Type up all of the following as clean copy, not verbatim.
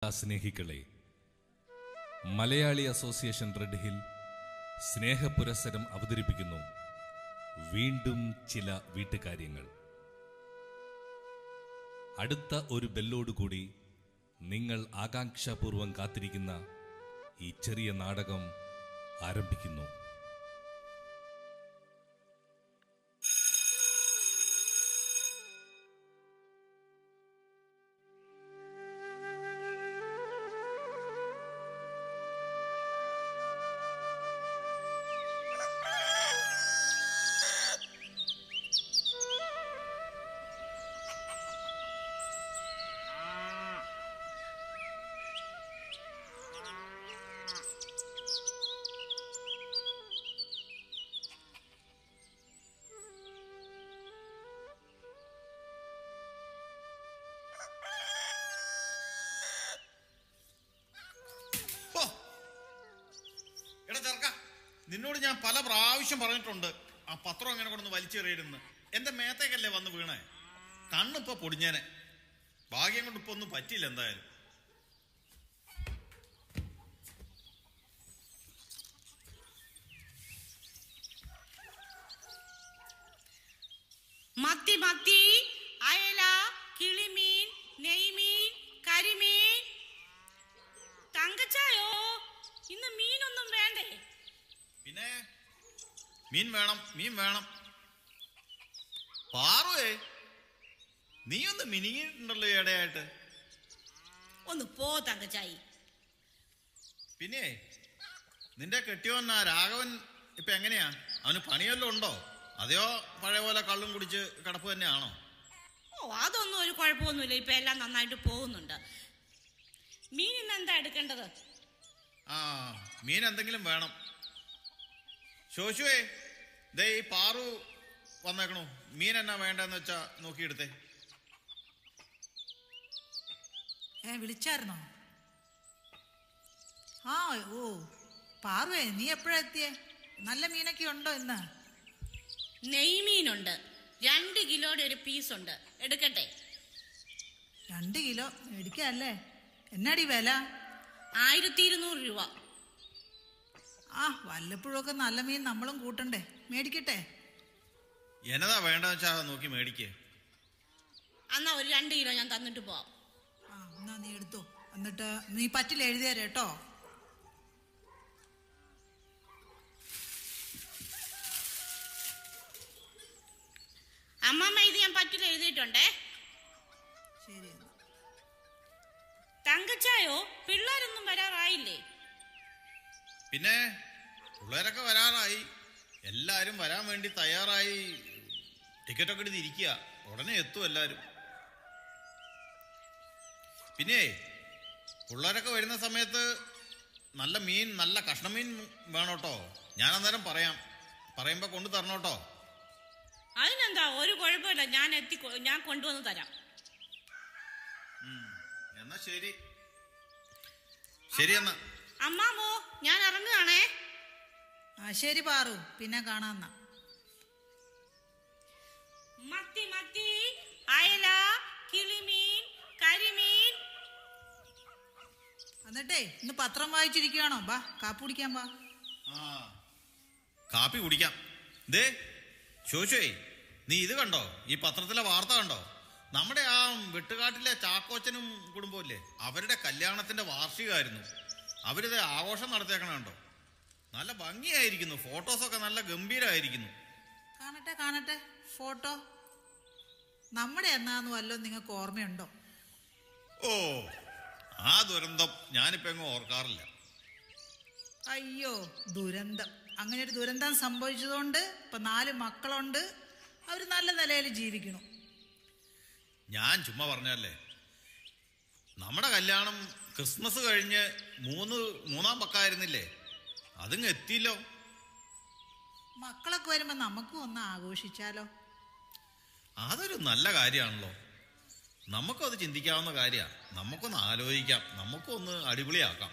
സ്നേഹികളെ, Malayali association red hill സ്നേഹപുരസ്സരം അവതരിപ്പിക്കുന്നു വീണ്ടും ചില വീട്ടുകാര്യങ്ങൾ. അടുത്ത ഒരു ബെല്ലോടുകൂടി നിങ്ങൾ ആകാംക്ഷാപൂർവം കാത്തിരിക്കുന്ന ഈ ചെറിയ നാടകം ആരംഭിക്കുന്നു. നിന്നോട് ഞാൻ പല പ്രാവശ്യം പറഞ്ഞിട്ടുണ്ട് ആ പത്രം അങ്ങനെ കൊണ്ടൊന്ന് വലിച്ചെറിയരുന്ന്. എന്റെ മേത്തേക്കല്ലേ വന്ന് വീണേ. കണ്ണിപ്പോ പൊടിഞ്ഞേനെ. ഭാഗ്യം കൊണ്ട് ഇപ്പൊ ഒന്നും പറ്റിയില്ല. എന്തായാലും മത്തി മത്തി, അയല, കിളിമീൻ, നെയ്മീൻ, കരിമീൻ. തങ്കച്ചായോ, ഇന്ന് മീനൊന്നും വേണ്ടേ? പിന്നെ മീൻ വേണം, മീൻ വേണം. പാറുവേ, നീ ഒന്ന് മിനിങ്ങിയിട്ടുണ്ടല്ലോ ഇടയായിട്ട്. ഒന്ന് പോ തങ്കച്ചായി. പിന്നെ നിന്റെ കെട്ടിയോൻ ആ രാഘവൻ ഇപ്പൊ എങ്ങനെയാ? അവന് പണിയല്ലോ ഉണ്ടോ? അതെയോ പഴയ പോലെ കള്ളും കുടിച്ച് കിടപ്പ് തന്നെയാണോ? ഓ, അതൊന്നും ഒരു കുഴപ്പമൊന്നുമില്ല. ഇപ്പൊ എല്ലാം നന്നായിട്ട് പോകുന്നുണ്ട്. മീൻ ഇന്ന് എന്താ എടുക്കേണ്ടത്? ആ, മീൻ എന്തെങ്കിലും വേണം. ശോശുവേ, ദേ ഈ പാറു വന്നേക്കണു. മീൻ എന്നാ വേണ്ടെന്ന് വെച്ചാ നോക്കിയെടുത്തേ. വിളിച്ചായിരുന്നോ? ആ, ഓ പാറുവേ, നീ എപ്പോഴാ എത്തിയേ? നല്ല മീനൊക്കെ ഉണ്ടോ ഇന്ന്? നെയ്മീനുണ്ട്. 2 കിലോയുടെ ഒരു പീസ് ഉണ്ട്. എടുക്കട്ടെ? 2 കിലോ മേടിക്കല്ലേ? എന്നാടി വില? 1200 രൂപ. ആ, വല്ലപ്പോഴൊക്കെ നല്ല മീൻ നമ്മളും കൂട്ടണ്ടേ. മേടിക്കട്ടെ? എന്നതാ വേണ്ടെന്ന് വെച്ചാ നോക്കി മേടിക്കേ. എന്നാ ഒരു 2 കിലോ ഞാൻ തന്നിട്ട് പോവാം. ആ, എന്നാ നീ എടുത്തോ. എന്നിട്ട് നീ പറ്റില്ല എഴുതിയാരേ കേട്ടോ. അമ്മമ്മ, ഇത് ഞാൻ പറ്റില്ല എഴുതിയിട്ടുണ്ടേ. ശരി. തങ്കച്ചായോ, പിള്ളേരൊന്നും വരാറായില്ലേ? പിന്നെ പിള്ളേരൊക്കെ വരാറായി. എല്ലാരും വരാൻ വേണ്ടി തയ്യാറായി. ടിക്കറ്റൊക്കെ എടുത്ത് ഇരിക്കുക. ഉടനെ എത്തും എല്ലാരും. പിന്നെ പിള്ളേരൊക്കെ വരുന്ന സമയത്ത് നല്ല മീൻ, നല്ല കഷ്ണമീൻ വേണോട്ടോ. ഞാൻ അന്നേരം പറയുമ്പോ കൊണ്ടു തരണോട്ടോ. അതിനെന്താ, ഒരു കുഴപ്പമില്ല. ഞാൻ കൊണ്ടുവന്ന് തരാം. എന്നാ ശരി. ശരി എന്നാ. അമ്മാമോ, ഞാൻ ഇറങ്ങുകയാണേ. ആ, ശരി പാറു, പിന്നെ കാണാന്ന. മത്തി മത്തി, അയല, കിളിമീൻ, കരിമീൻ. എന്നിട്ടേ ഇന്ന് പത്രം വായിച്ചിരിക്കുകയാണോ? ബാ, കാപ്പി കുടിക്കാൻ വാ. ആ, കാപ്പി കുടിക്കാം. ദേ ശോശുവേ, നീ ഇത് കണ്ടോ? ഈ പത്രത്തിലെ വാർത്ത കണ്ടോ? നമ്മുടെ ആ വെട്ടുകാട്ടിലെ ചാക്കോച്ചനും കുടുംബമില്ലേ, അവരുടെ കല്യാണത്തിന്റെ വാർഷികമായിരുന്നു. അവരിത് ആഘോഷം നടത്തിയേക്കണ കണ്ടോ? നല്ല ഭംഗിയായിരിക്കുന്നു. ഫോട്ടോസൊക്കെ നല്ല ഗംഭീരമായിരിക്കുന്നു. കാണട്ടെ ഫോട്ടോ. നമ്മുടെ എന്നാന്ന് വല്ലതും നിങ്ങൾക്ക് ഓർമ്മയുണ്ടോ? ഓ, ആ ദുരന്തം ഞാനിപ്പോ എങ്ങും ഓർക്കാറില്ല. അയ്യോ, ദുരന്തം. അങ്ങനെ ഒരു ദുരന്തം സംഭവിച്ചതുകൊണ്ട് ഇപ്പൊ 4 മക്കളുണ്ട്. അവര് നല്ല നിലയിൽ ജീവിക്കണു. ഞാൻ ചുമ്മാ പറഞ്ഞല്ലേ. നമ്മുടെ കല്യാണം ക്രിസ്മസ് കഴിഞ്ഞ് മൂന്നാം പക്കായിരുന്നില്ലേ? അതിങ്ങ് എത്തിയില്ലോ. മക്കളൊക്കെ വരുമ്പോ നമുക്കും ഒന്ന് ആഘോഷിച്ചാലോ? അതൊരു നല്ല കാര്യമാണല്ലോ. നമുക്കും അത് ചിന്തിക്കാവുന്ന കാര്യമാണ്. നമുക്കൊന്ന് ആലോചിക്കാം. നമുക്കൊന്ന് അടിപൊളിയാക്കാം.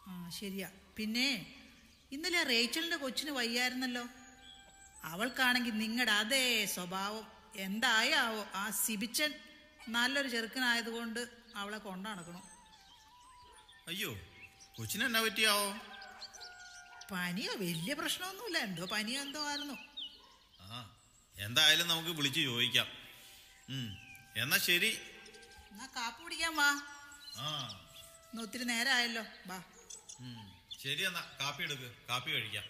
ആ, ശരിയാ. പിന്നെ ഇന്നലെ റേച്ചലിന്റെ കൊച്ചിന് വയ്യായിരുന്നല്ലോ. അവൾക്കാണെങ്കിൽ നിങ്ങളുടെ അതേ സ്വഭാവം. എന്തായാവോ ആ സിബിച്ചൻ നല്ലൊരു ചെറുക്കനായതുകൊണ്ട് അവളെ കൊണ്ടു നടക്കണം. അയ്യോ, കൊച്ചിന് എന്നാ പറ്റിയാവോ? പനിയോ? വലിയ പ്രശ്നമൊന്നുമില്ല, എന്തോ പനിയോ എന്തോ ആയിരുന്നു. ആ, എന്തായാലും നമുക്ക് വിളിച്ച് ചോദിക്കാം. എന്നാ ശരി. എന്നാ കാപ്പി കുടിക്കാൻ വാ. ആ, ഇന്ന് ഒത്തിരി നേരമായല്ലോ. വാ. ശരി, എന്നാ കാപ്പി എടുക്ക്, കാപ്പി കഴിക്കാം.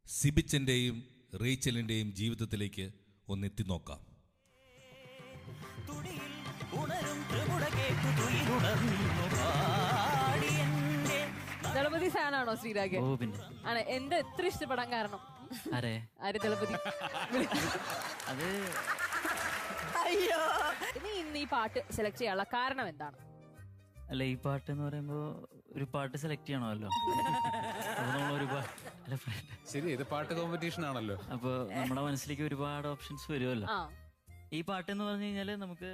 സിബിച്ചന്റെയും റേച്ചലിന്റെയും ജീവിതത്തിലേക്ക് ഒന്നെത്തി നോക്കാം. ദളപതി ഫാനാണോ ശ്രീരാഗ്? ആണ്. എന്താ എത്ര ഇഷ്ടപ്പെടാൻ കാരണം? ആര് ദളപതി? അത് അയ്യോ, നീ ഇന്ന് ഈ പാട്ട് സെലക്ട് ചെയ്യാനുള്ള കാരണം എന്താണ്? അല്ല, ഈ പാട്ട് എന്ന് പറയുമ്പോ ഒരു പാട്ട് സെലക്ട് ചെയ്യണമല്ലോ. ശരി, ഇത് പാട്ട് കോമ്പറ്റീഷൻ ആണല്ലോ. അപ്പൊ നമ്മുടെ മനസ്സിലേക്ക് ഒരുപാട് ഓപ്ഷൻസ് വരുമല്ലോ. ഈ പാട്ട് എന്ന് പറഞ്ഞു കഴിഞ്ഞാല് നമുക്ക്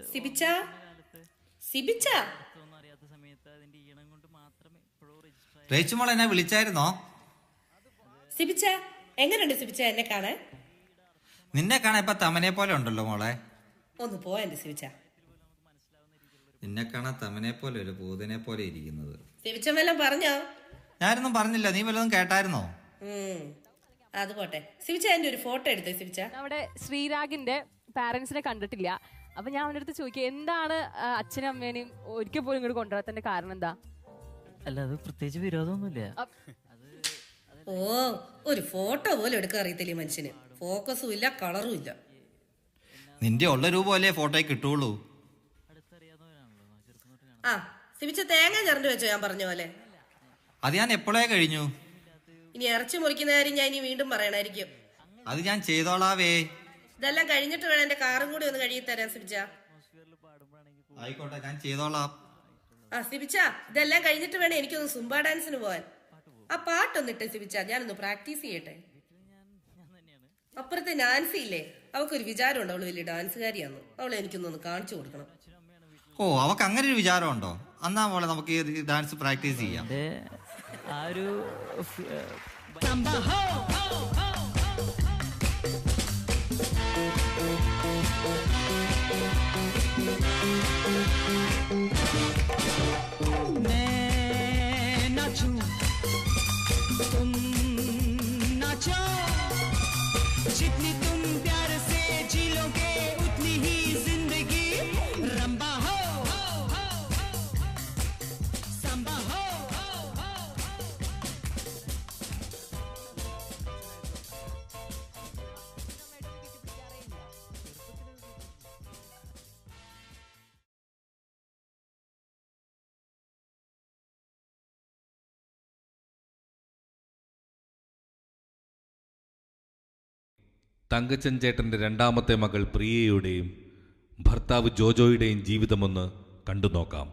ഒന്നും അറിയാത്ത സമയത്ത് അതിന്റെ ഈണം കൊണ്ട് മാത്രമേ ഇപ്പോഴും രജിസ്റ്റർ. റേച്ചുമോൾ എന്നെ വിളിച്ചായിരുന്നോ? സിബിച്ച എങ്ങനെയുണ്ട് സിബിച്ച എന്നെ കാണാൻ? നിന്നെ കാണാൻ ഇപ്പൊ തമനെ പോലെ ഉണ്ടല്ലോ മോളെ. ഒന്ന് പോ എന്റെ സിബിച്ച. നിന്നെ കാണാൻ തമനെ പോലെ ഒരു ഭൂതനെ പോലെ ഇരിക്കുന്നത്. സിബിച്ച വല്ലതും പറഞ്ഞോ? ഞാനൊന്നും പറഞ്ഞില്ല, നീ വല്ലതും കേട്ടായിരുന്നോ? അത് പോട്ടെ. സിബിച്ച എന്റെ ഒരു ഫോട്ടോ എടുത്തേ സിബിച്ച. നമ്മുടെ ശ്രീരാഗിന്റെ പാരന്റ്സിനെ കണ്ടിട്ടില്ല. അപ്പൊ ഞാൻ അവന്റെ അടുത്ത് ചോദിക്കുക, എന്താണ് അച്ഛനും അമ്മേനെയും ഒരിക്കൽ പോലും ഇങ്ങോട്ട് കൊണ്ടുവരാത്തതിന്റെ കാരണം എന്താ? അല്ല, അത് പ്രത്യേകിച്ച് വിരോധമൊന്നുമില്ല. ഓ, ഒരു ഫോട്ടോ പോലും എടുക്കാൻ അറിയത്തില്ല മനുഷ്യന്. ഫോക്കസും ഇല്ല, കളറും ഇല്ല. നിന്റെ ഉള്ള രൂപമല്ലേ ഫോട്ടോയിൽ കിട്ടുള്ളൂ. ആ, സിബിച്ച തേങ്ങ ചിരണ്ടി വെച്ചോ ഞാൻ പറഞ്ഞ പോലെ? അത് ഞാൻ എപ്പോഴേ കഴിഞ്ഞു. ഇനി ഇറച്ചി മുറിക്കുന്ന കാര്യം ഞാൻ ഇനി വീണ്ടും പറയണായിരിക്കും. അത് ഞാൻ ചെയ്തോളാവേ. ഇതെല്ലാം കഴിഞ്ഞിട്ട് വേണം എന്റെ കാറും കൂടി ഒന്ന് കഴുകി തരാൻ സിബിച്ച. ആയിക്കോട്ടെ, ഞാൻ ചെയ്തോളാം. ആ സിബിച്ച, ഇതെല്ലാം കഴിഞ്ഞിട്ട് വേണം എനിക്കൊന്ന് സുംബ ഡാൻസിന് പോവാൻ. ആ പാട്ടൊന്നിട്ട് സിബിച്ച, ഞാനൊന്ന് പ്രാക്ടീസ് ചെയ്യട്ടെ. അപ്പുറത്തെ നാൻസി ഇല്ലേ, അവക്കൊരു വിചാരമുണ്ട് അവള് വലിയ ഡാൻസുകാരിയാന്ന്. അവളെ എനിക്കൊന്നൊന്ന് കാണിച്ചു കൊടുക്കണം. ഓ, അവക്ക് അങ്ങനെ ഒരു വിചാരമുണ്ടോ? എന്നാ മോളെ നമുക്ക് ഈ ഡാൻസ് പ്രാക്ടീസ് ചെയ്യാം. ആ ഒരു जितनी तुम प्यार से जी लोगे उतनी ही जिंदगी रंबा हो सांबा हो. തങ്കച്ചൻ ചേട്ടന്റെ രണ്ടാമത്തെ മകൾ പ്രിയയുടെയും ഭർത്താവ് ജോജോയുടെയും ജീവിതമൊന്ന് കണ്ടു നോക്കാം.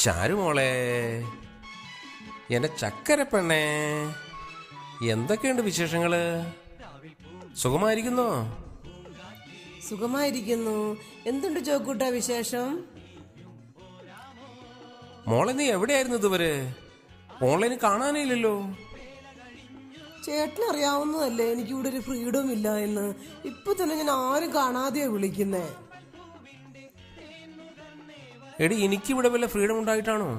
ചാരുമോളെ, എന്റെ ചക്കര പെണ്ണേ, എന്തൊക്കെയുണ്ട് വിശേഷങ്ങള്? സുഖമായിരിക്കുന്നോ? സുഖമായിരിക്കുന്നു. എന്തുണ്ട് ചോക്കൂട്ട വിശേഷം? മോളെ, നീ എവിടെയായിരുന്നു ഇതുവരെ? ഓൺലൈനിൽ കാണാനേ ഇല്ലല്ലോ. ചേട്ടന് അറിയാവുന്നതല്ലേ എനിക്കിവിടെ ഒരു ഫ്രീഡം ഇല്ല എന്ന്. ഇപ്പൊ തന്നെ ഞാൻ ആരും കാണാതെയാ വിളിക്കുന്നേ. എടി, എനിക്കിവിടെ വല്ല ഫ്രീഡം ഉണ്ടായിട്ടാണോ?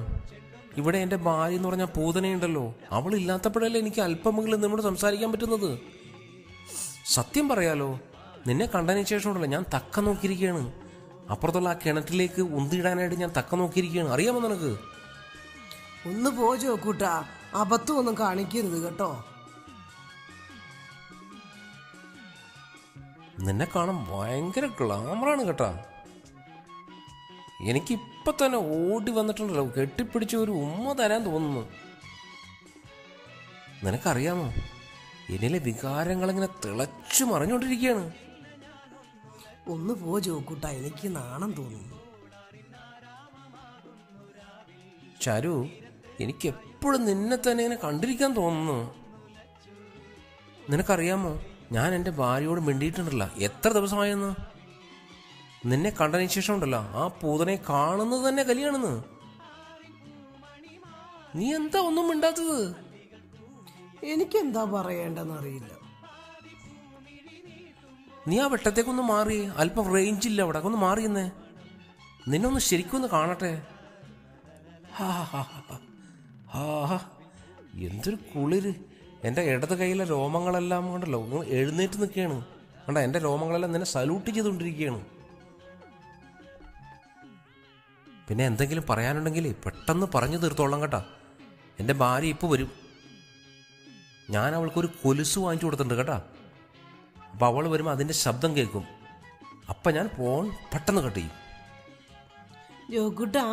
ഇവിടെ എൻ്റെ ഭാര്യ എന്ന് പറഞ്ഞാൽ പൂതനയുണ്ടല്ലോ, അവളില്ലാത്തപ്പോഴല്ലേ എനിക്ക് അല്പമെങ്കിലും നിന്നോട് സംസാരിക്കാൻ പറ്റുന്നത്. സത്യം പറയാലോ, നിന്നെ കണ്ടതിന് ശേഷമുണ്ടല്ലോ ഞാൻ തക്ക നോക്കിയിരിക്കുകയാണ്. അപ്പുറത്തുള്ള ആ കിണറ്റിലേക്ക് ഉന്തിയിടാനായിട്ട് ഞാൻ തക്ക നോക്കിയിരിക്കുകയാണ്. അറിയാമോ നിനക്ക്? ഒന്ന് പോ ചോക്കൂട്ട, അബദ്ധം ഒന്നും കാണിക്കരുത് കേട്ടോ. നിന്നെ കാണാൻ ഭയങ്കര ഗ്ലാമറാണ് കേട്ടാ. എനിക്കിപ്പൊ തന്നെ ഓടി വന്നിട്ടുണ്ടല്ലോ, കെട്ടിപ്പിടിച്ച് ഒരു ഉമ്മ തരാൻ തോന്നുന്നു. നിനക്കറിയാമോ, എന്നിലെ വികാരങ്ങളിങ്ങനെ തിളച്ചു മറിഞ്ഞോണ്ടിരിക്കുകയാണ്. ഒന്ന് പോ ചോക്കൂട്ട, എനിക്ക് നാണം തോന്നുന്നു. ചാരു, എനിക്ക് എപ്പോഴും നിന്നെ തന്നെ ഇങ്ങനെ കണ്ടിരിക്കാൻ തോന്നുന്നു. നിനക്കറിയാമോ, ഞാൻ എൻ്റെ ഭാര്യയോട് മിണ്ടിയിട്ടുണ്ടല്ല എത്ര ദിവസമായെന്ന്. നിന്നെ കണ്ടതിന് ശേഷം ഉണ്ടല്ലോ ആ പൂതനെ കാണുന്നത് തന്നെ കലിയാണെന്ന്. നീ എന്താ ഒന്നും മിണ്ടാത്തത്? എനിക്കെന്താ പറയേണ്ടെന്ന് അറിയില്ല. നീ ആ വെട്ടത്തേക്കൊന്ന് മാറി, അല്പം റേഞ്ചില്ല അവിടെ, ഒന്ന് മാറിയെന്നേ. നിന്നൊന്ന് ശരിക്കൊന്ന് കാണട്ടെ. എന്തൊരു കുളിര്. എൻ്റെ ഇടത് കൈയിലെ രോമങ്ങളെല്ലാം കൊണ്ടല്ലോ എഴുന്നേറ്റ് നിൽക്കുകയാണ്. കണ്ട, എൻ്റെ രോമങ്ങളെല്ലാം നിന്നെ സല്യൂട്ട് ചെയ്തുകൊണ്ടിരിക്കുകയാണ്. പിന്നെ എന്തെങ്കിലും പറയാനുണ്ടെങ്കിൽ പെട്ടെന്ന് പറഞ്ഞു തീർത്തോളാം കേട്ടാ. എൻ്റെ ഭാര്യ ഇപ്പോൾ വരും. ഞാൻ അവൾക്കൊരു കൊലുസ് വാങ്ങിച്ചു കൊടുത്തിട്ടുണ്ട് കേട്ടാ. അപ്പം അവൾ വരുമ്പോൾ അതിൻ്റെ ശബ്ദം കേൾക്കും. അപ്പം ഞാൻ ഫോൺ പെട്ടെന്ന് കട്ട് ചെയ്യും. ജോക്കുട്ടാ,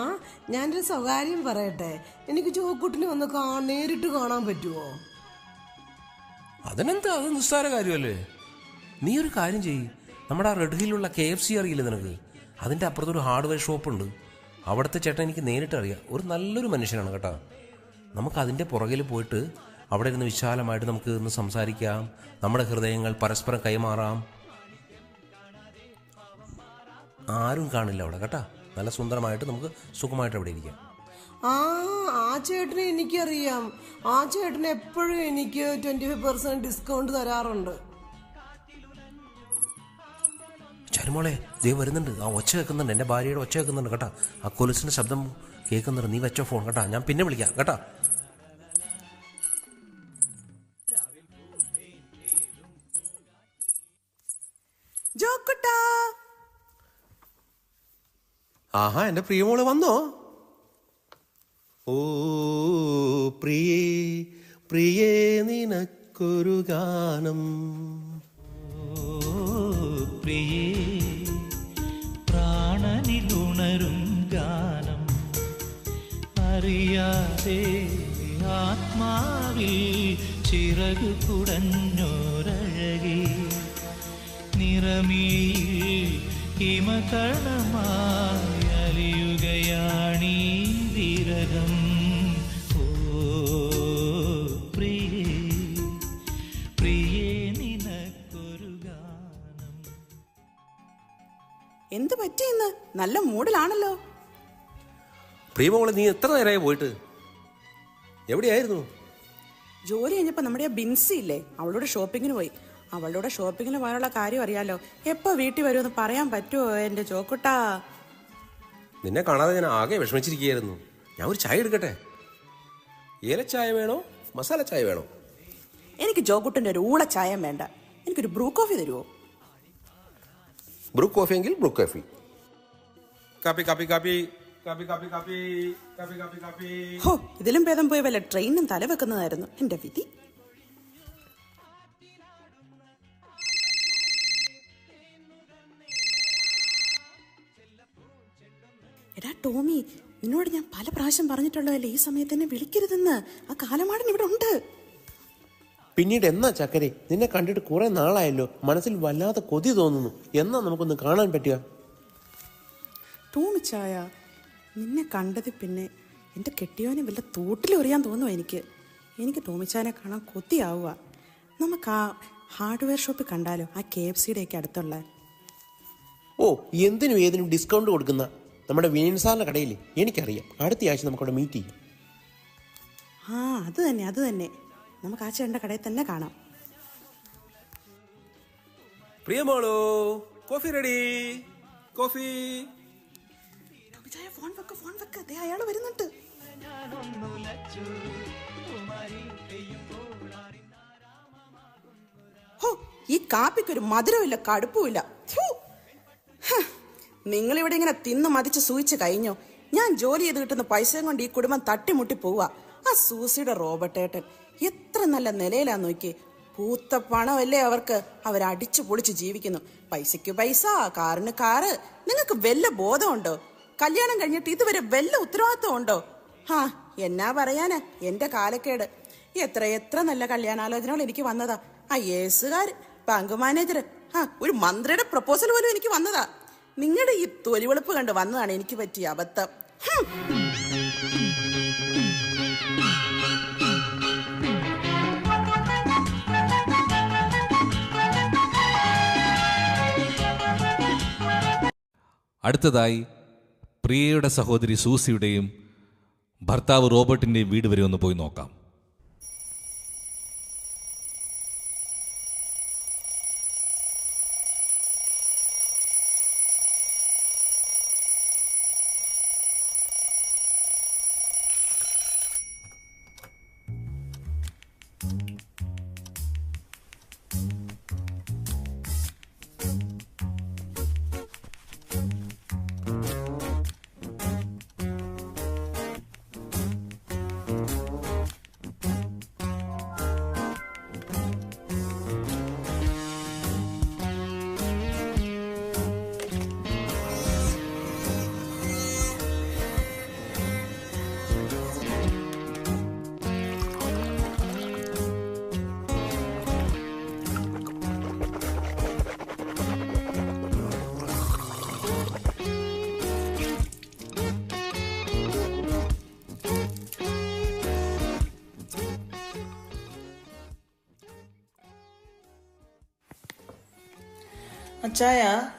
ഞാനൊരു സ്വകാര്യം പറയട്ടെ. എനിക്ക് ജോക്കുട്ടിനെ ഒന്ന് നേരിട്ട് കാണാൻ പറ്റുമോ? അതിനെന്താ, അത് നിസ്സാര കാര്യമല്ലേ. നീ ഒരു കാര്യം ചെയ്യ്, നമ്മുടെ ആ റെഡ് ഹില്ലുള്ള KFC അറിയില്ലേ നിനക്ക്? അതിൻ്റെ അപ്പുറത്തൊരു ഹാർഡ്വെയർ ഷോപ്പുണ്ട്. അവിടുത്തെ ചേട്ടൻ എനിക്ക് നേരിട്ട് അറിയാം. ഒരു നല്ലൊരു മനുഷ്യനാണ് കേട്ടോ. നമുക്ക് അതിൻ്റെ പുറകിൽ പോയിട്ട് അവിടെ ഇരുന്ന് വിശാലമായിട്ട് നമുക്ക് ഇന്ന് സംസാരിക്കാം. നമ്മുടെ ഹൃദയങ്ങൾ പരസ്പരം കൈമാറാം. ആരും കാണില്ല അവിടെ കേട്ടാ. നല്ല സുന്ദരമായിട്ട് നമുക്ക് സുഖമായിട്ട് അവിടെ ഇരിക്കാം. ആ ചേട്ടനെ എനിക്കറിയാം. ആ ചേട്ടൻ എപ്പോഴും എനിക്ക് 25% ഡിസ്കൗണ്ട് തരാറുണ്ട്. ചരുമോളെ, ദേ വരുന്നുണ്ട്. ആ ഒച്ച കേൾക്കുന്നുണ്ട്, എൻ്റെ ഭാര്യയുടെ ഒച്ച കേൾക്കുന്നുണ്ട് കേട്ടാ. ആ കൊലുസിൻ്റെ ശബ്ദം കേൾക്കുന്നുണ്ട്. നീ വെച്ചോ ഫോൺ കേട്ടാ. ഞാൻ പിന്നെ വിളിക്കാം കേട്ടാ. ജോക്കുട്ടാ, ആഹാ, എൻ്റെ പ്രിയമോള് വന്നോ? ഓ പ്രിയേ പ്രിയേ നിനക്കൊരു ഗാനം. പ്രിയേ പ്രാണനിലുണരും ഗാനം, അറിയാതെ ആത്മാവിൽ ചിറകു കുടഞ്ഞോരഴകി, നിറമിഴിയിൽ ഹിമകണമായി അലിയുകയാണീ വിരഹം. ഓ പ്രിയേ പ്രിയേ നിനക്കൊരു ഗാനം. എന്ത് പറ്റി ഇന്ന്? നല്ല മൂഡിലാണല്ലോ. പ്രിയമോളെ, നീ എത്ര നേരമായി പോയിട്ട്? എവിടെയായിരുന്നു? ജോലി കഴിഞ്ഞപ്പോ നമ്മുടെ ബിൻസി ഇല്ലേ, അവളോട് ഷോപ്പിങ്ങിന് പോയി. അവളോട് ഷോപ്പിങ്ങിന് പോകാനുള്ള കാര്യം അറിയാലോ. എപ്പോ വീട്ടിൽ വരുമെന്ന് പറയാൻ പറ്റുമോ എന്റെ ജോക്കുട്ടാ? നിന്നെ കാണാതെ ഞാൻ ആകെ വിഷമിച്ചിരിക്കുകയായിരുന്നു. ഞാൻ ഒരു ചായ എടുക്കട്ടെ? ഏലച്ചായ വേണോ മസാല ചായ വേണോ? എനിക്ക് ജോക്കുട്ടിന്റെ ഒരു ഊള ചായം വേണ്ട. എനിക്കൊരു ബ്രൂ കോഫി തരുമോ? ബ്രൂ കോഫി എങ്കിൽ ബ്രൂ കോഫി. കാപ്പി കാപ്പി കാപ്പി കാപ്പി കാപ്പി കാപ്പി കാപ്പി കാപ്പി കാപ്പി. ഹോ, ഇതിലും ഭേദം പോയി വല്ല ട്രെയിനും തലവെക്കുന്നതായിരുന്നു എന്റെ വിധി. എടാ ടോമി, നിന്നോട് ഞാൻ പല പ്രാവശ്യം പറഞ്ഞിട്ടുള്ളതല്ലേ ഈ സമയത്ത് എന്നെ വിളിക്കരുതെന്ന്. ആ കാലമാടൻ ഇവിടെ ഉണ്ട്. പിന്നീട് എന്നാ ചക്കരെ, നിന്നെ കണ്ടിട്ട് കുറെ നാളായല്ലോ. മനസ്സിൽ വല്ലാതെ കൊതി തോന്നുന്നു. എന്നാ നമുക്കൊന്ന് കാണാൻ പറ്റുക? ടോമിച്ചായ, നിന്നെ കണ്ടത് പിന്നെ എൻ്റെ കെട്ടിയോനെ വല്ല തൂട്ടിലെറിയാൻ തോന്നുമോ എനിക്ക്. ടോമിച്ചായനെ കാണാൻ കൊതിയാവുക. നമുക്ക് ആ ഹാർഡ്വെയർ ഷോപ്പിൽ കണ്ടാലോ, ആ KFCയുടെ ഒക്കെ അടുത്തുള്ള. ഓ, എന്തിനും ഏതിനും ഡിസ്കൗണ്ട് കൊടുക്കുന്ന നമ്മുടെ വിനീൻ സാറിന്റെ കടയിൽ എനിക്കറിയാം. അടുത്ത ആഴ്ച നമുക്കവിടെ മീറ്റ് ചെയ്യും. ആ, അത് തന്നെ. നമുക്ക് ആ ചേട്ടൻ്റെ കടയിൽ തന്നെ കാണാം. പ്രിയമോളോ, കോഫി റെഡി. കോഫി. ഫോൺ വെക്ക്, അയാൾ വരുന്നുണ്ട്. ഹോ, ഈ കാപ്പിക്കൊരു മധുരമില്ല, കടുപ്പുമില്ല. നിങ്ങളിവിടെ ഇങ്ങനെ തിന്ന് മതിച്ച് സൂയിച്ച് കഴിഞ്ഞോ? ഞാൻ ജോലി ചെയ്ത് കിട്ടുന്ന പൈസയും കൊണ്ട് ഈ കുടുംബം തട്ടിമുട്ടി പോവാ. ആ സൂസിയുടെ റോബർട്ടേട്ടൻ എത്ര നല്ല നിലയിലാ നോക്കി. പൂത്ത പണമല്ലേ അവർക്ക്. അവരടിച്ചു പൊളിച്ച് ജീവിക്കുന്നു. പൈസയ്ക്ക് പൈസ, കാറിന് കാറ്. നിങ്ങൾക്ക് വല്ല ബോധമുണ്ടോ? കല്യാണം കഴിഞ്ഞിട്ട് ഇതുവരെ വല്ല ഉത്തരവാദിത്വം ഉണ്ടോ? എന്നാ പറയാനാ, എന്റെ കാലക്കേട്. എത്ര നല്ല കല്യാണാലോചനകൾ എനിക്ക് വന്നതാ. IAS, ബാങ്ക് മാനേജർ, ഒരു മന്ത്രിയുടെ പ്രപ്പോസൽ പോലും എനിക്ക് വന്നതാ. നിങ്ങളുടെ ഈ തൊലിവെളുപ്പ് കണ്ട് വന്നതാണ് എനിക്ക് പറ്റിയ അബദ്ധം. അടുത്തതായി പ്രിയയുടെ സഹോദരി സൂസിയുടെയും ഭർത്താവ് റോബർട്ടിൻ്റെയും വീട് വരെ ഒന്ന് പോയി നോക്കാം.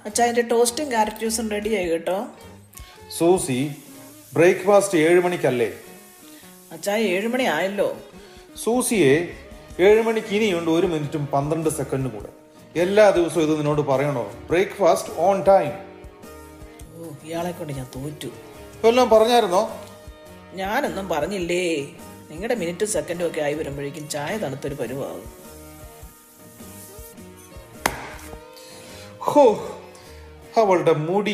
അച്ചായന്റെ ടോസ്റ്റും ക്യാരറ്റ് ജ്യൂസും റെഡിയായി കേട്ടോ. സൂസി, ബ്രേക്ക്ഫാസ്റ്റ് 7 മണിക്കല്ലേ? അച്ചായ 7 മണി ആയല്ലോ. സൂസിയെ, 7 മണിക്ക് ഇനിയുണ്ട് 1 മിനിറ്റും 12 സെക്കൻഡും കൂടെ. എല്ലാ ദിവസവും ഇത് നിന്നോട് പറയണോ? Breakfast on time. ഓ, ഇയാളെ കൊണ്ട് ഞാൻ തോറ്റു. എല്ലാം പറഞ്ഞായിരുന്നോ? ഞാനൊന്നും പറഞ്ഞില്ലേ. നിങ്ങളുടെ മിനിറ്റും സെക്കൻഡും ഒക്കെ ആയി വരുമ്പോഴേക്കും ചായ തണുത്തൊരു പരുവാകും. ഹോ, അവളുടെ മുടി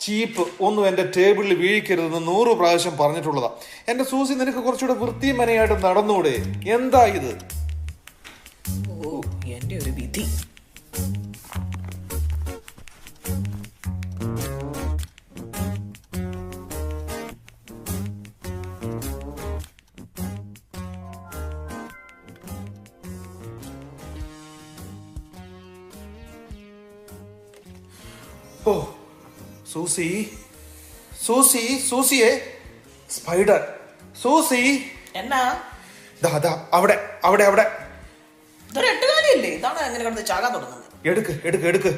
ചീപ്പ് ഒന്നും എന്റെ ടേബിളിൽ വീഴിക്കരുതെന്ന് 100 പ്രാവശ്യം പറഞ്ഞിട്ടുള്ളതാ. എന്റെ സൂസി, നിനക്ക് കുറച്ചുകൂടെ വൃത്തിയും മനയായിട്ട് നടന്നൂടെ? എന്താ ഇത്? ഓ, എന്റെ ഒരു വിധി. ഓ, സൂസി, സൂസി, സൂസിയെ, സ്പൈഡർ. സൂസി, എന്നാ? അവിടെ അവിടെ അവിടെ. ഇതൊരു 8 കാലിയല്ലേ? ഇതാണ് എങ്ങനെ കിടന്ന് ചാകാൻ തുടങ്ങുന്നത്. എടുക്ക് എടുക്ക് എടുക്ക്.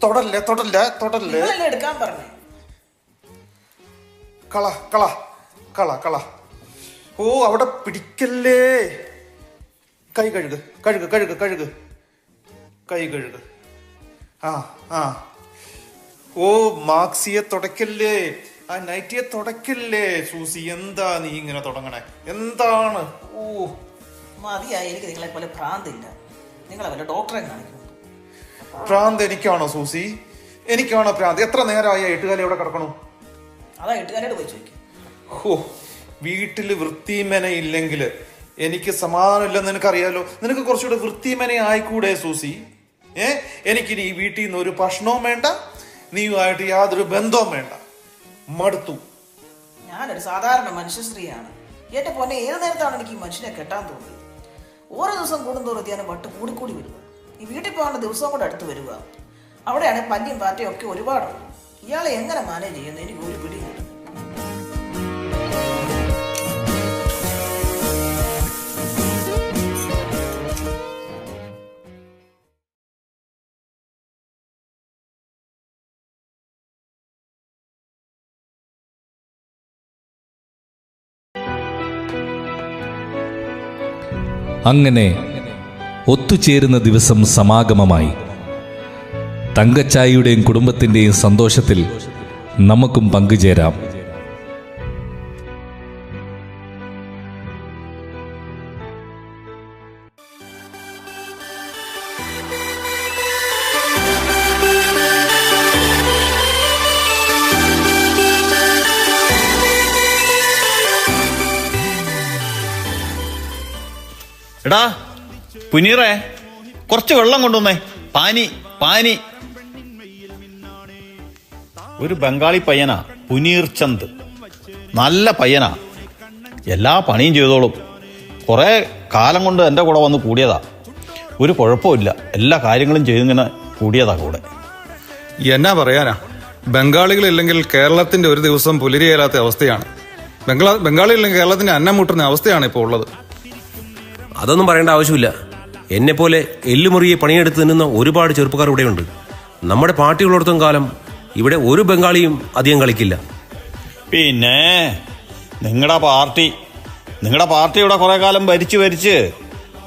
തൊടല്ലേ തൊടല്ലേ തൊടല്ലേ. എടുക്കാൻ പറഞ്ഞു. കള കള കള കള. ഓ, അവിടെ പിടിക്കല്ലേ. കൈ കഴുക് കഴുക് കഴുക് കഴുക്. കൈ കഴുക്. ആ ആ. ഓ, മാക്സിയെ തുടക്കല്ലേ, ആ നൈറ്റിയെ തുടക്കല്ലേ. സൂസി, എന്താ നീ ഇങ്ങനെ തുടങ്ങണേ? എന്താണ്? ഓ, മതിയായി. എനിക്ക് നിങ്ങളെ പോലെ ഭ്രാന്തില്ല. നിങ്ങളെ വല്ല ഡോക്ടറെ കാണിക്കും. ഭ്രാന്ത് എനിക്കാണോ സൂസി? എനിക്കാണോ ഭ്രാന്ത്? എത്ര നേരമായ 8 കാലം എവിടെ കിടക്കണു? അതാ 8 കാലോട് പോയി ചോദിക്കും. ഓ, വീട്ടില് വൃത്തിമന ഇല്ലെങ്കിൽ എനിക്ക് സമാധാനമില്ലെന്ന് നിനക്കറിയാലോ. നിനക്ക് കുറച്ചുകൂടെ വൃത്തിമന ആയിക്കൂടെ സൂസി? എനിക്കിനി ഈ വീട്ടിൽ നിന്ന് ഒരു ഭക്ഷണവും വേണ്ട, നീയുമായിട്ട് യാതൊരു ബന്ധവും വേണ്ട. മടുത്തു. ഞാനൊരു സാധാരണ മനുഷ്യ സ്ത്രീയാണ്. എന്റെ പൊന്നെ, ഏത് നേരത്താണ് എനിക്ക് ഈ മനുഷ്യനെ കെട്ടാൻ തോന്നിയത്? ഓരോ ദിവസം കൂടുന്തോറും ധ്യാനം വട്ട് കൂടിക്കൂടി വരിക. ഈ വീട്ടിൽ പോകാനുള്ള ദിവസവും കൂടെ അടുത്ത് വരിക. അവിടെയാണ് പല്ലിയും പാറ്റയും ഒക്കെ ഒരുപാടുണ്ട്. ഇയാളെ എങ്ങനെ മാനേജ് ചെയ്യുന്നത് എനിക്ക് ഒരു പിടിയില്ല. അങ്ങനെ ഒത്തുചേരുന്ന ദിവസം സമാഗമമായി. തങ്കച്ചായിയുടെയും കുടുംബത്തിൻ്റെയും സന്തോഷത്തിൽ നമുക്കും പങ്കുചേരാം. എടാ പുനീറേ, കുറച്ച് വെള്ളം കൊണ്ടുവന്നേ. പാനി പാനി. ഒരു ബംഗാളി പയ്യനാ, പുനീർ ചന്ദ്. നല്ല പയ്യനാ, എല്ലാ പണിയും ചെയ്തോളും. കുറേ കാലം കൊണ്ട് എൻ്റെ കൂടെ വന്ന് കൂടിയതാ. ഒരു കുഴപ്പമില്ല, എല്ലാ കാര്യങ്ങളും ചെയ്തിങ്ങനെ കൂടിയതാ കൂടെ. എന്നാ പറയാനാ, ബംഗാളികളില്ലെങ്കിൽ കേരളത്തിന്റെ ഒരു ദിവസം പുലരിയേലാത്ത അവസ്ഥയാണ്. ബംഗാളികളില്ലെങ്കിൽ കേരളത്തിന്റെ അന്നം മുട്ടുന്ന അവസ്ഥയാണ് ഇപ്പോൾ ഉള്ളത്. അതൊന്നും പറയേണ്ട ആവശ്യമില്ല. എന്നെപ്പോലെ എല്ലുമുറിയെ പണിയെടുത്ത് നിന്നുന്ന ഒരുപാട് ചെറുപ്പക്കാർ ഇവിടെയുണ്ട്. നമ്മുടെ പാർട്ടിയുള്ളിടത്തും കാലം ഇവിടെ ഒരു ബംഗാളിയും അധികം കളിക്കില്ല. പിന്നെ നിങ്ങളുടെ പാർട്ടി ഇവിടെ കുറെ കാലം ഭരിച്ച്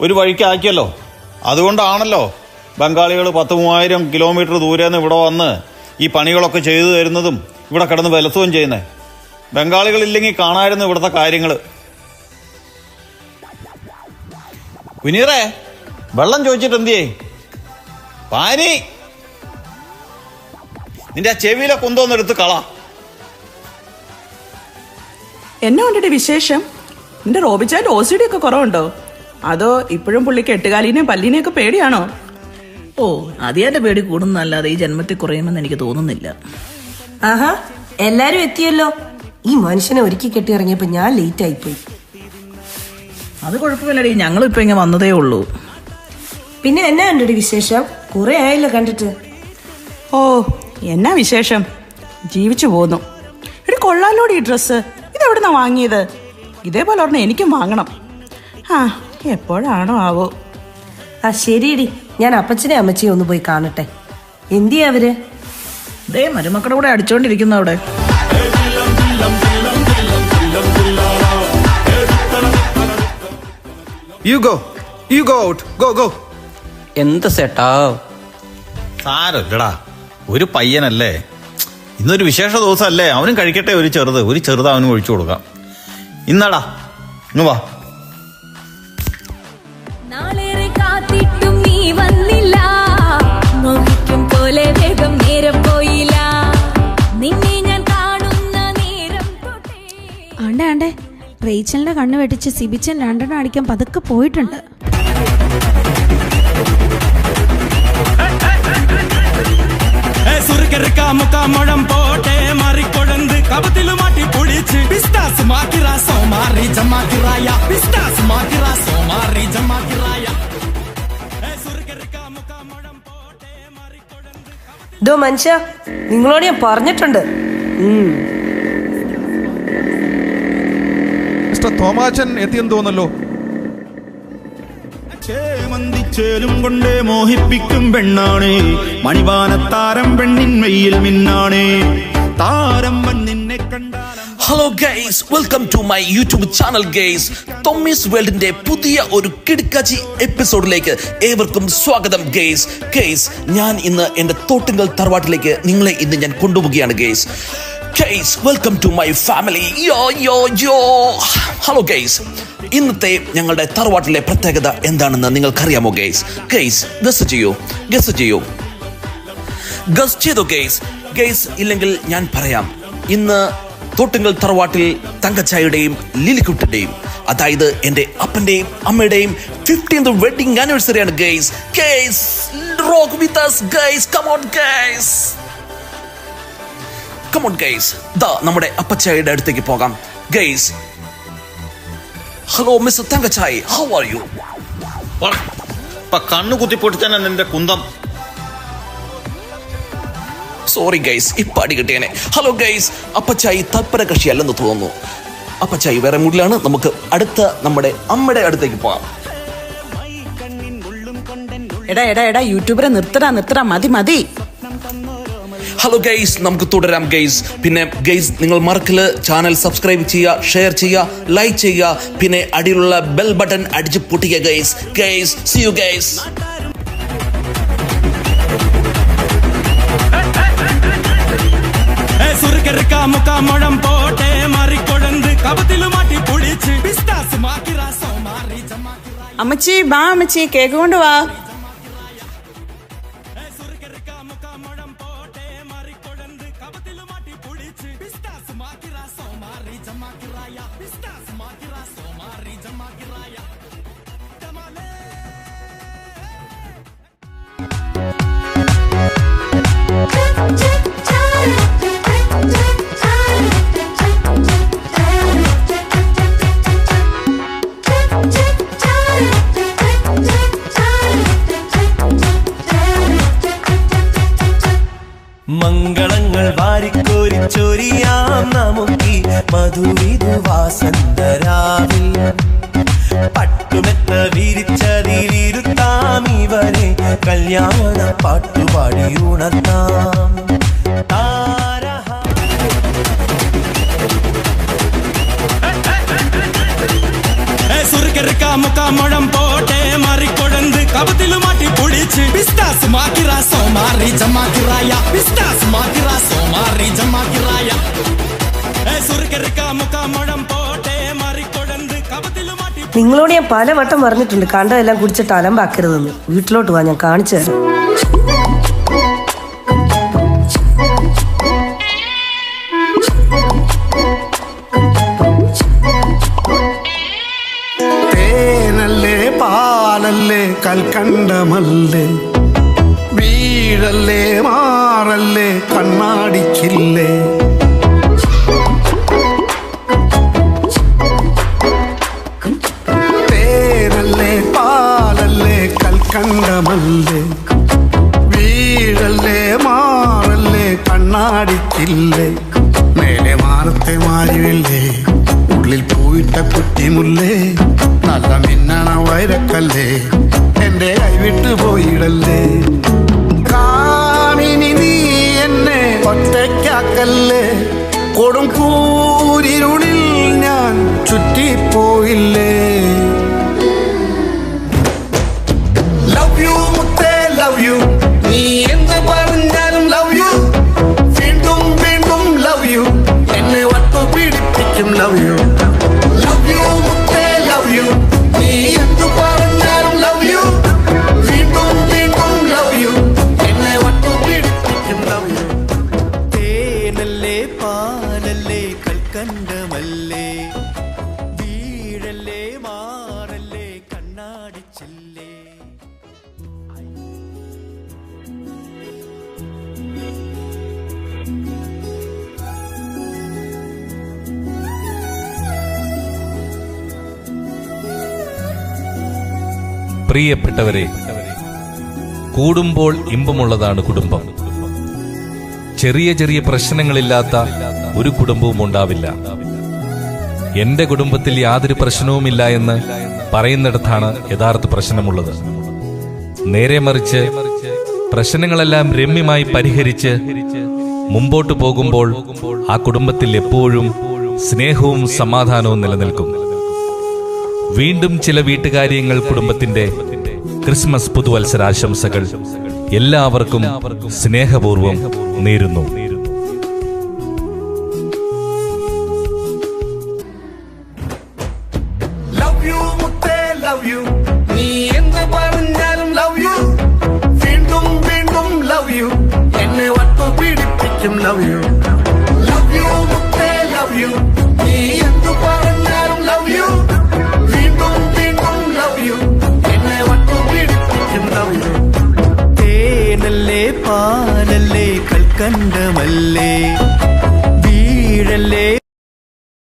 ഒരു വഴിക്ക് ആക്കിയല്ലോ. അതുകൊണ്ടാണല്ലോ ബംഗാളികൾ 10,000-3000 കിലോമീറ്റർ ദൂരെ നിന്ന് ഇവിടെ വന്ന് ഈ പണികളൊക്കെ ചെയ്തു തരുന്നതും ഇവിടെ കിടന്ന് വിലസുകയും ചെയ്യുന്നത്. ബംഗാളികളില്ലെങ്കിൽ കാണാമായിരുന്നു ഇവിടുത്തെ കാര്യങ്ങൾ. വിനീറേ, വെള്ളം ചോദിച്ചിട്ട് എന്തിയേ? പാനി, നിന്റെ ആ ചെവിയിലെ കുന്തോന്നെടുത്ത് കള. എന്നെ കൊണ്ടിട്ട് വിശേഷം? നിന്റെ റോബിച്ചാൻ്റെ OCD ഒക്കെ കുറവുണ്ടോ? അതോ ഇപ്പോഴും പുള്ളിക്ക് എട്ടുകാലിനെയും പല്ലിനെയൊക്കെ പേടിയാണോ? ഓ, അതിയാന്റെ പേടി കൂടുന്നല്ലാതെ ഈ ജന്മത്തിൽ കുറയുമെന്ന് എനിക്ക് തോന്നുന്നില്ല. ആഹാ, എല്ലാരും എത്തിയല്ലോ. ഈ മനുഷ്യനെ ഒരുക്കി കെട്ടി ഇറങ്ങിയപ്പോ ഞാൻ ലേറ്റ് ആയിപ്പോയി. അത് കുഴപ്പമില്ലടി, ഞങ്ങളിപ്പോ ഇങ്ങനെ വന്നതേ ഉള്ളൂ. പിന്നെ എന്നാ ഉണ്ടടി വിശേഷം? കുറെ ആയല്ലോ കണ്ടിട്ട്. ഓ, എന്നാ വിശേഷം? ജീവിച്ചു പോന്നു. എടി, കൊള്ളാലോടി ഈ ഡ്രസ്സ്. ഇതെവിടുന്നാ വാങ്ങിയത്? ഇതേപോലെ ഒരെണ്ണം എനിക്കും വാങ്ങണം. ആ, എപ്പോഴാണോ ആവോ. ആ ശരിയടി, ഞാൻ അപ്പച്ചനെ അമ്മച്ചിയെ ഒന്ന് പോയി കാണട്ടെ. എന്തിയാ അവര്? ദേ മരുമക്കളുടെ കൂടെ അടിച്ചോണ്ടിരിക്കുന്നു അവിടെ. You go out. Go. എന്താ ചേട്ടാ? സാരല്ലടാ, ഒരു പയ്യനല്ലേ, ഇന്നൊരു വിശേഷ ദിവസമല്ലേ, അവനും കഴിക്കട്ടെ. ഒരു ചെറുത് അവനും ഒഴിച്ചു കൊടുക്കാം. ഇന്നടാ, ഇന്ന് വാ. നാളേറെ കാത്തിട്ടും നീ വന്നില്ല, മോഹിക്കും പോലെ വേഗം നേരം പോയില്ല, നിന്നെ ഞാൻ കാണുന്ന നേരം തൊട്ടേ. ആണ്ടേ റേച്ചലിന്റെ കണ്ണ് വെട്ടിച്ച് സിബിച്ചൻ 2 അടിക്കാൻ പതുക്കെ പോയിട്ടുണ്ട്. മുഖം പോട്ടെ മാറിക്കൊടന്ത് കപത്തിലു മാറ്റി പൊളിച്ച് പിസ്താസ് മാക്കിറാ സോമാറി ജമാക്കിറായ പിസ്താസ് മാക്കിറാ സോമാറി ജമാക്കിറായ. ദോ മനുഷ്യ, നിങ്ങളോട് ഞാൻ പറഞ്ഞിട്ടുണ്ട്. മിസ്റ്റർ തോമാച്ചൻ എത്തിയെന്ന് തോന്നല്ലോ. ചേലും കൊണ്ടേ മോഹിപ്പിക്കും പെണ്ണാണേ, മണിവാനത്താരം പെണ്ണിൻ മെയ്യിൽ മിന്നാണേ, താരം നിന്നെ കണ്ടാലും. Hello guys, welcome to my YouTube channel guys. Tommy's വേൾഡിന്റെ പുതിയ ഒരു കിടുക്കാച്ചി എപ്പിസോഡിലേക്ക് ഏവർക്കും സ്വാഗതം ഗൈസ്. ഞാൻ ഇന്ന് എന്റെ തോട്ടുങ്കൽ തറവാട്ടിലേക്ക് നിങ്ങളെ ഇന്ന് ഞാൻ കൊണ്ടുപോവുകയാണ് guys. Welcome to my family. Hello guys, ഇന്നത്തെ ഞങ്ങളുടെ തറവാട്ടിലെ പ്രത്യേകത എന്താണെന്ന് നിങ്ങൾക്കറിയാമോ ഗൈസ്? ഗസ് ചെയ്യൂ. ഗൈസ് ഇല്ലെങ്കിൽ ഞാൻ പറയാം. ഇന്ന് തോട്ടുങ്കൽ തറവാട്ടിൽ തങ്കച്ചായുടെയും ലിലിക്കുട്ടിന്റെയും, അതായത് എന്റെ അപ്പന്റെയും അമ്മയുടെയും 15th വെഡിങ് ആനിവേഴ്സറി ആണ് guys. Rock with us guys. Come on guys. ദാ നമ്മുടെ അപ്പച്ചായുടെ അടുത്തേക്ക് പോകാം ഗൈസ്. ഹലോ മിസ്റ്റർ തങ്കച്ചായി, ഹൗ ആർ യു? കണ്ണു കുത്തിപ്പൊട്ടിച്ചാണ് നിന്റെ കുന്തം. സോറി ഗൈസ്, ഇപ്പൊ അടി കിട്ടിയനെ. ഹലോ ഗൈസ്, അപ്പച്ചായി തൽപര കക്ഷിയല്ലെന്ന് തോന്നുന്നു. അപ്പച്ചായി വേറെ മൂഡിലാണ്. നമുക്ക് അടുത്ത നമ്മുടെ അമ്മയുടെ അടുത്തേക്ക് പോകാം. എടാ യൂട്യൂബറെ നിർത്തടാ, മതി. ഹലോ ഗൈസ്, നമുക്ക് തുടരാം ഗൈസ്. പിന്നെ ഗൈസ്, നിങ്ങൾ മറക്കല് ചാനൽ സബ്സ്ക്രൈബ് ചെയ്യുക, ഷെയർ ചെയ്യുക, ലൈക്ക് ചെയ്യുക, പിന്നെ അടിയിലുള്ള ബെൽ ബട്ടൺ അടിച്ച് പൊട്ടിക്കുക ഗൈസ്. See you guys. മുഖം പോട്ടെ മാറിക്കൊടന്ത് കപത്തിലു മാറ്റി പൊളിച്ച് പിസ്താസ് മാക്കിറാ സോമാറി ജമാക്കിറായ. അമ്മച്ചി വാ, അമ്മച്ചി കേക്ക് കൊണ്ട് വാ. മംഗളങ്ങൾ വാരിക്കോരി ചൊരിയാം നമുക്കി മധുവിധു വാസന്തരാവിൽ, പട്ടുമെത്ത വിരിച്ചതിലിരുത്താം ഇവരെ കല്യാണ പാട്ടുപാടി ഉണർത്താം. സുർക്കരക്ക മുക്കാമുഴം പോട്ടെ മറിക്കൊഴന്ത് കപത്തിലു മാറ്റി പൊടിച്ച് പിസ്താസ് മാക്കിറ സോമാറി ജമാക്കിറായ പിസ്താസ് മാക്കിറ സോമാറി ജമാക്കിറായ സുർക്കരക്ക മുക്കാമുഴം പോട്ടെ മറിക്കൊഴന്ത് കപത്തിലു മാറ്റി. നിങ്ങളോട് ഞാൻ പലവട്ടം പറഞ്ഞിട്ടുണ്ട് കണ്ടതെല്ലാം കുടിച്ചിട്ട് അലമ്പാക്കരുതെന്ന്. വീട്ടിലോട്ട് വാ, ഞാൻ കാണിച്ചു തരാം. പാലല്ലേ കൽക്കണ്ടമല്ലേ വീഴല്ലേ മാറല്ലേ കണ്ണാടിച്ചില്ലേ തേനല്ലേ പാലല്ലേ കൽക്കണ്ടമല്ലേ വീഴല്ലേ മാറല്ലേ കണ്ണാടിച്ചില്ലേ മേലെ മാറത്തെ മാറിവില്ലേ ഉള്ളിൽ പോയിട്ട കുറ്റിമുല്ലേ നല്ല മിന്നണ വൈരക്കല്ലേ എന്റെ കൈവിട്ട് പോയിടല്ലേ കാമിനി നീ എന്നെ ഒറ്റയ്ക്കാക്കല്ലേ കൊടും കൂരിരുളിൽ ഞാൻ ചുറ്റിപ്പോയില്ലേ ലവ് യു മുത്തേ ലവ് യു നീ എന്ത് പറഞ്ഞാലും ലവ് യു വീണ്ടും വീണ്ടും ലവ് യു എന്നെ വട്ടു പീഡിപ്പിക്കും ലവ് യു ലവ് യു മുത്തേ ലവ് യു നീ എന്ത് പറഞ്ഞാലും ലവ് യു വീണ്ടും വീണ്ടും ലവ് യു എന്നെ വട്ടു പീഡിപ്പിക്കും ലവ് യു. തേനല്ലേ പാലല്ലേ കൽക്കണ്ടമല്ലേ വീഴല്ലേ മാറല്ലേ കണ്ണാടിച്ചില്ലേ. പ്രിയപ്പെട്ടവരെ, കൂടുമ്പോൾ ഇമ്പമുള്ളതാണ് കുടുംബം. ചെറിയ ചെറിയ പ്രശ്നങ്ങളില്ലാത്ത ഒരു കുടുംബവും ഉണ്ടാവില്ല. എന്റെ കുടുംബത്തിൽ യാതൊരു പ്രശ്നവുമില്ല എന്ന് പറയുന്നിടത്താണ് യഥാർത്ഥ പ്രശ്നമുള്ളത്. നേരെ മറിച്ച് പ്രശ്നങ്ങളെല്ലാം രമ്യമായി പരിഹരിച്ച് മുമ്പോട്ട് പോകുമ്പോൾ ആ കുടുംബത്തിൽ എപ്പോഴും സ്നേഹവും സമാധാനവും നിലനിൽക്കും. വീണ്ടും ചില വീട്ടുകാര്യങ്ങൾ കുടുംബത്തിന്റെ ക്രിസ്മസ് പുതുവത്സരാശംസകൾ എല്ലാവർക്കും സ്നേഹപൂർവ്വം നേരുന്നു. ലവ് യു മുത്തേ ലവ് യു നീ എന്ത് പറഞ്ഞാലും ലവ് യു വീണ്ടും വീണ്ടും ലവ് യു എന്നെ വട്ടു പീഡിപ്പിക്കും ലവ് യു ലവ് യു മുത്തേ ലവ് യു നീ എന്ത് പറഞ്ഞാലും ലവ് യു വീണ്ടും വീണ്ടും ലവ് യു എന്നെ വട്ടു പീഡിപ്പിക്കും ലവ് യു. തേനല്ലേ പാലല്ലേ കൽക്കണ്ടമല്ലേ വീഴല്ലേ